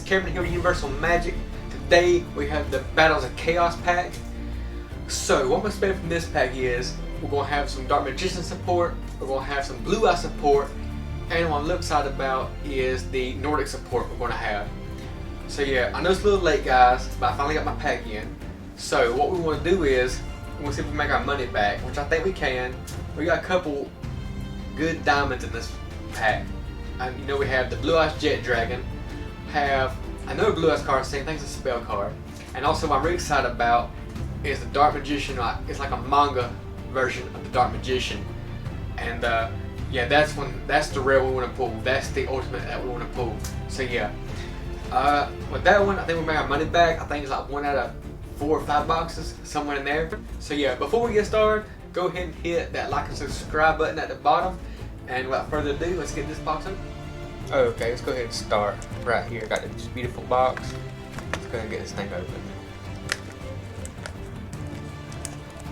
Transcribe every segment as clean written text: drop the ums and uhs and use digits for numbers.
It's Cameron here with Universal Magic. Today we have the Battles of Chaos pack. So what I'm expecting from this pack is we're going to have some Dark Magician support, we're going to have some Blue Eye support, and what I'm excited about is the Nordic support we're going to have. So yeah, I know it's a little late guys, but I finally got my pack in. So what we want to do is we want to see if we can make our money back, which I think we can. We got a couple good diamonds in this pack. You know, we have the Blue Eyes Jet Dragon, have another Blue Eyes card, same thing as a spell card, and also what I'm really excited about is the Dark Magician. It's like a manga version of the Dark Magician, and yeah, that's the rare we want to pull. That's the ultimate that we want to pull. So yeah, with that one, I think we'll make our money back. I think it's like 1 out of 4 or 5 boxes, somewhere in there. So yeah, before we get started, go ahead and hit that like and subscribe button at the bottom. And without further ado, let's get this box open. Okay, let's go ahead and start right here. Got this beautiful box. Let's go ahead and get this thing open.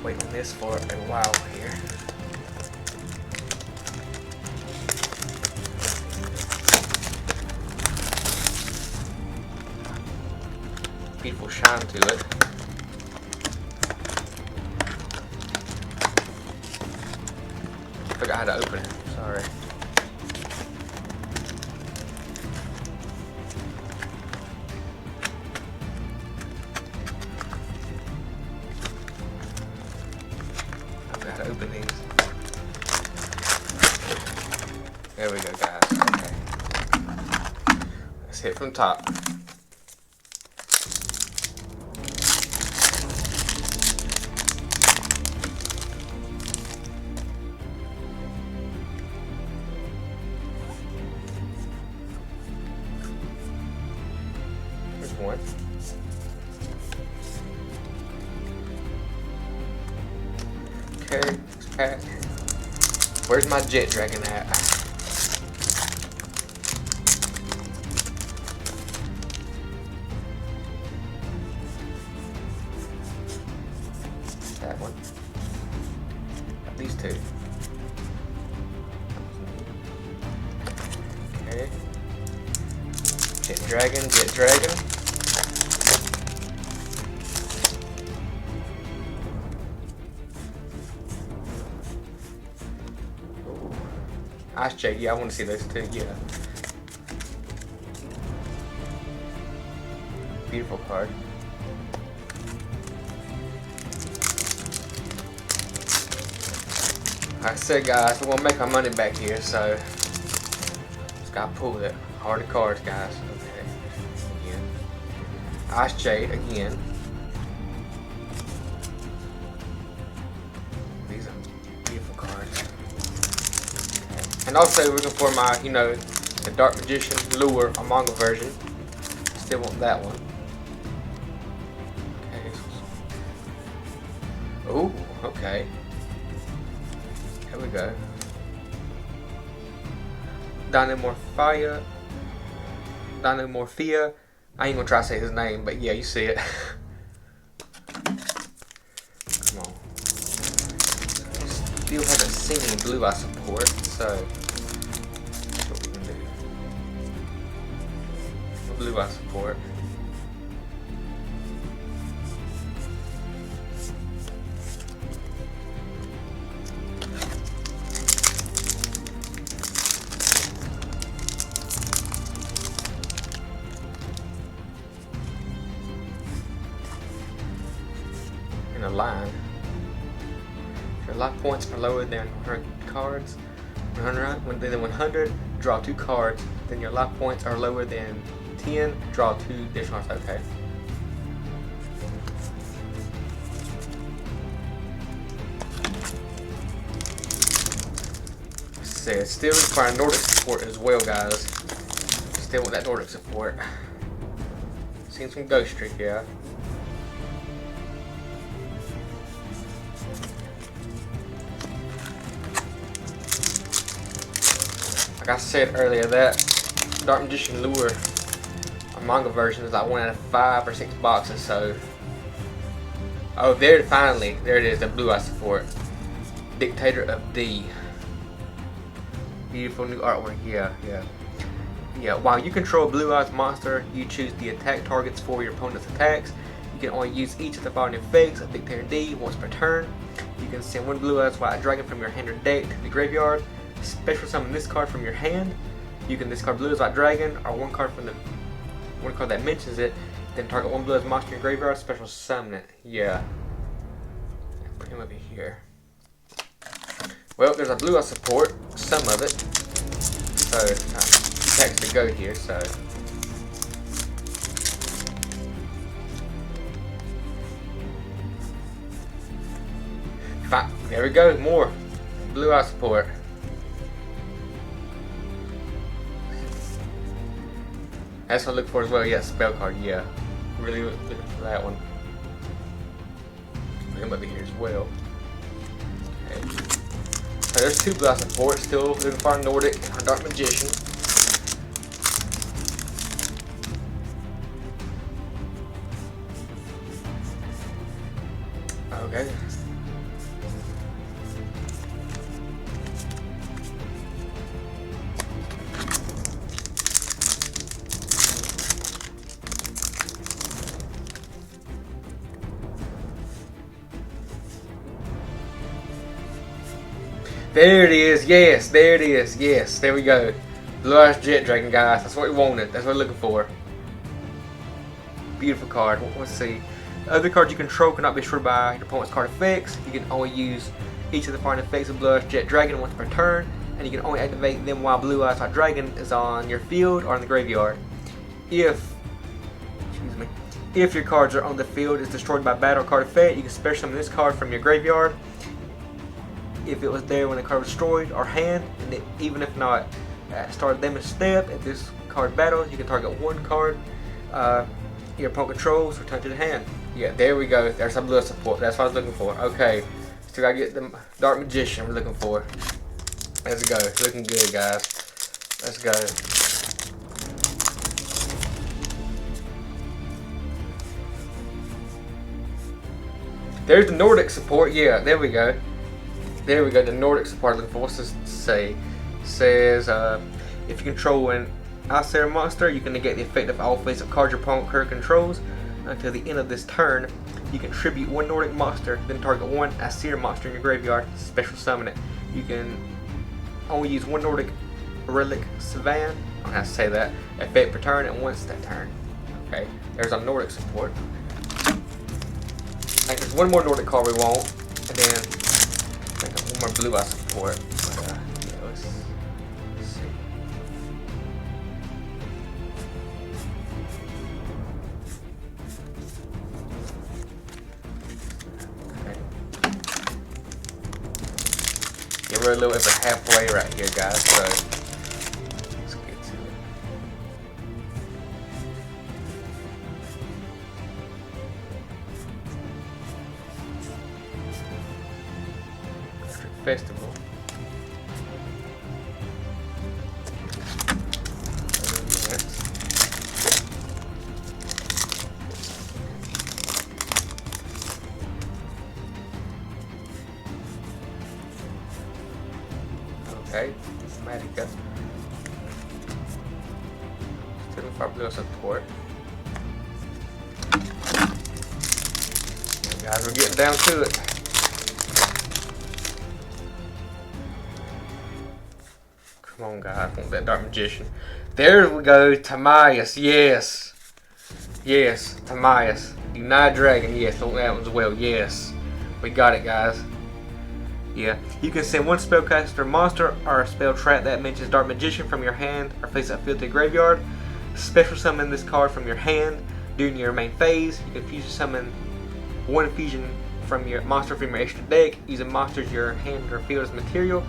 Wait on this for a while here. Beautiful shine to it. Forgot how to open it. Sorry. To open these. There we go, guys. Okay. Let's hit from top. There's one. Okay, pack. Where's my Jet Dragon at? That one. Got these two. Okay. Jet Dragon, Jet Dragon. Ice Jade, yeah, I want to see those two, yeah. Beautiful card. Like I said guys, we want to make our money back here, so just gotta pull it. Harder cards guys. Okay. Again. Ice Jade again. These are beautiful cards. And also we're looking for my, you know, the Dark Magician lure, a manga version. Still want that one. Okay. Ooh, okay. Here we go. Dinomorphia. I ain't gonna try to say his name, but yeah, you see it. Come on. Still haven't seen any Blue Eye support, so that's what we can do. Blue Eye support. In a line. Your life points are lower than 100 cards. 100, draw 2 cards. Then your life points are lower than 10, draw 2 additional cards. Okay. So still require Nordic support as well, guys. Still want that Nordic support. Seen some Ghost Streak, yeah. Like I said earlier, that Dark Magician lure, a manga version, is like 1 out of 5 or 6 boxes. So, oh, there finally, there it is, the Blue Eye support, Dictator of D. Beautiful new artwork, yeah. Yeah, while you control Blue Eyes monster, you choose the attack targets for your opponent's attacks. You can only use each of the following effects of Dictator D once per turn. You can send one Blue Eyes White Dragon from your hand or deck to the graveyard. Special summon this card from your hand. You can discard Blue Eyes White Dragon or one card that mentions it. Then target one Blue Eyes monster in your graveyard. Special summon it. Yeah. Put him over here. Well, there's a Blue Eyes support. Some of it. So attacks to go here. So. Fine. There we go. More Blue Eye support. That's what I look for as well. Yeah, spell card. Yeah, really looking for that one. Put him over here as well. Okay. So there's two Blue Eye support. Still looking for a Nordic or Dark Magician. Okay. There it is, yes, there it is, yes, there we go. Blue Eyes Jet Dragon, guys, that's what we wanted, that's what we're looking for. Beautiful card. Let's see. Other cards you control cannot be destroyed by your opponent's card effects. You can only use each of the following effects of Blue Eyes Jet Dragon once per turn, and you can only activate them while Blue Eyes White Dragon is on your field or in the graveyard. If your cards are on the field is destroyed by battle card effect, you can special summon this card from your graveyard. If it was there when the card was destroyed or hand, and even if not at start of damage step, if this card battles, you can target one card your opponent controls, return to the hand. Yeah, there we go. There's some Blue Eye support. That's what I was looking for. Okay, still gotta get the Dark Magician we're looking for. Let's go. It's looking good, guys. Let's go. There's the Nordic support. Yeah, there we go. There we go, the Nordic support I'm looking for. What's this say? It says, if you control an Acer monster, you can negate the effect of all face-up cards your opponent currently controls. Until the end of this turn, you can tribute one Nordic monster, then target one Acer monster in your graveyard, special summon it. You can only use one Nordic Relic Savan, I don't know how to say that, effect per turn and once that turn. Okay, there's our Nordic support. I think there's one more Nordic card we want, and then one more Blue Eye support, but yeah, let's see. Okay. Yeah, we're a little over halfway right here, guys, so let's get to it. Festival. Okay, Magica. Still for Blue support. Guys, we're getting down to it. Come on, guys, I want that Dark Magician. There we go, Timaeus, yes. Yes, Timaeus. United Dragon, yes, want that one as well, yes. We got it, guys. Yeah, you can send one spellcaster monster or a spell trap that mentions Dark Magician from your hand or face up field to the graveyard. Special summon this card from your hand during your main phase. You can fusion summon one fusion from your monster from your extra deck using monsters your hand or field as material,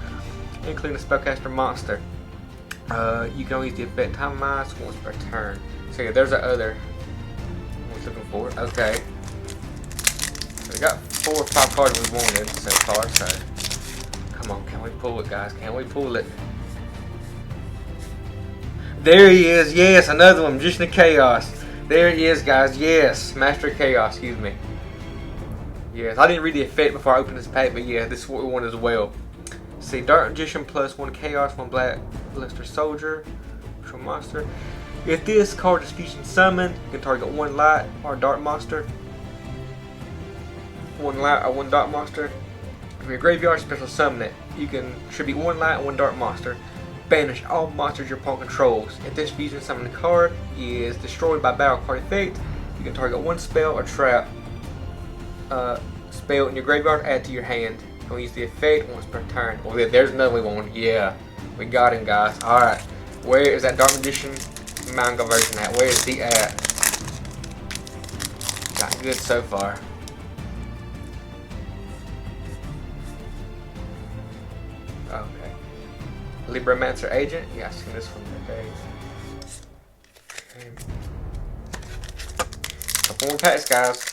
including a spellcaster monster. You can only use the effect Timaeus once per turn. So yeah, there's our other one we're looking for. Okay. So we got 4 or 5 cards we wanted so far, so come on, can we pull it, guys? Can we pull it? There he is, yes, another one, Magician of Chaos. There he is, guys, yes, Master of Chaos, excuse me. Yes, I didn't read the effect before I opened this pack, but yeah, this is what we want as well. See, Dark Magician plus 1 Chaos, 1 Black Luster Soldier. control monster. If this card is fusion summoned, you can target one light or dark monster. One light or one dark monster. If your graveyard special summon it, you can tribute one light and one dark monster. Banish all monsters your opponent controls. If this fusion summoned card is destroyed by battle card effect, you can target one spell or trap spell in your graveyard, add to your hand. You can use the effect once per turn. Oh, there's another one. Yeah, we got him, guys. Alright, where is that Dark Magician manga version at? Where is he at? Not good so far. Okay. Libromancer Agent. Yeah, I've seen this one today. Okay. Couple more packs, guys.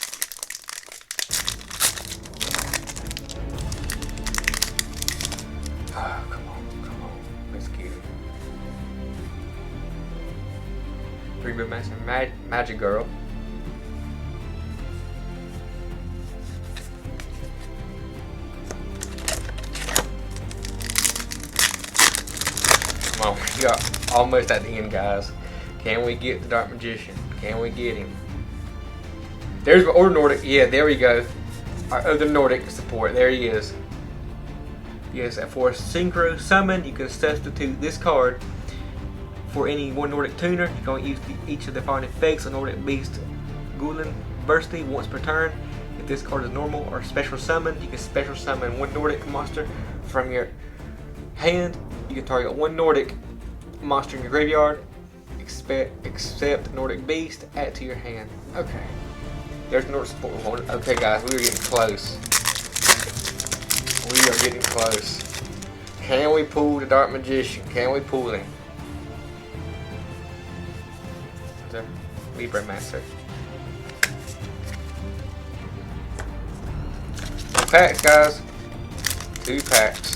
Ah, come on. Let's get it. Libromancer Magic Girl. Come on, we got almost at the end, guys. Can we get the Dark Magician? Can we get him? There's or Nordic. Yeah, there we go. Our other Nordic support. There he is. Yes, for Synchro Summon, you can substitute this card for any one Nordic tuner. You can use each of the following effects on Nordic Beast Duel Bursty once per turn. If this card is normal or special summon, you can special summon one Nordic monster from your hand. You can target one Nordic monster in your graveyard, except Nordic Beast, add to your hand. Okay. There's Nordic support one. Okay, guys, we are getting close. We are getting close. Can we pull the Dark Magician? Can we pull him? The Libromancer. Two packs, guys. 2 packs.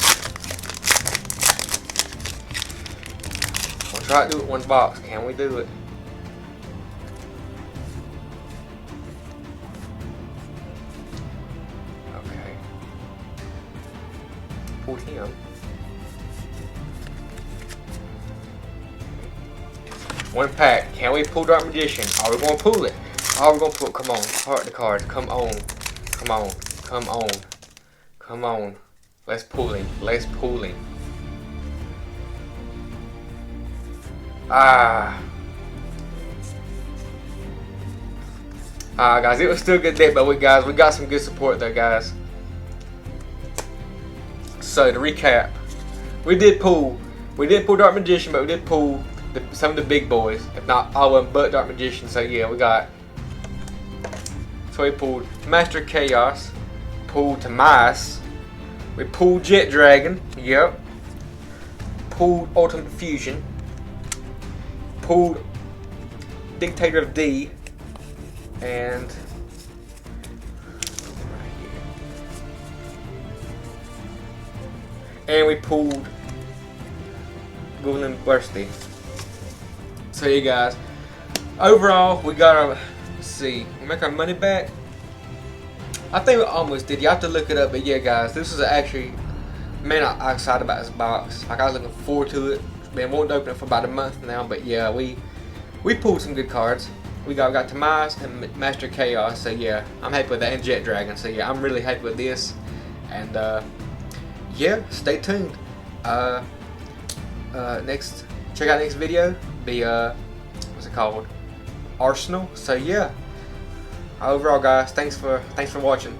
We'll try to do it one box. Can we do it? Okay. Pulled him. One pack. Can we pull Dark Magician? Are we going to pull it? Are we going to pull it? Come on. Heart the card. Come on. Come on. Come on. Come on. Let's pull him. Let's pull him. Guys, it was still a good deck, but we got some good support there, guys. So to recap, we did pull Dark Magician, but we did pull some of the big boys, if not all of them, but Dark Magician. So yeah, we pulled Master Chaos, pulled Tomas, we pulled Jet Dragon, yep, pulled Ultimate Fusion, pulled Dictator of D, and we pulled Golden Bursty. So you guys, overall we got our, let's see, we make our money back. I think we almost did. You have to look it up, but yeah, guys, this is actually, man, I'm excited about this box. Like, I was looking forward to it. Been wanting to open it for about a month now, but yeah, we pulled some good cards. We got Tomas and Master Chaos, so yeah, I'm happy with that, and Jet Dragon. So yeah, I'm really happy with this, and yeah, stay tuned. Check out next video. Be what's it called? Arsenal. So yeah. Overall, guys, thanks for watching.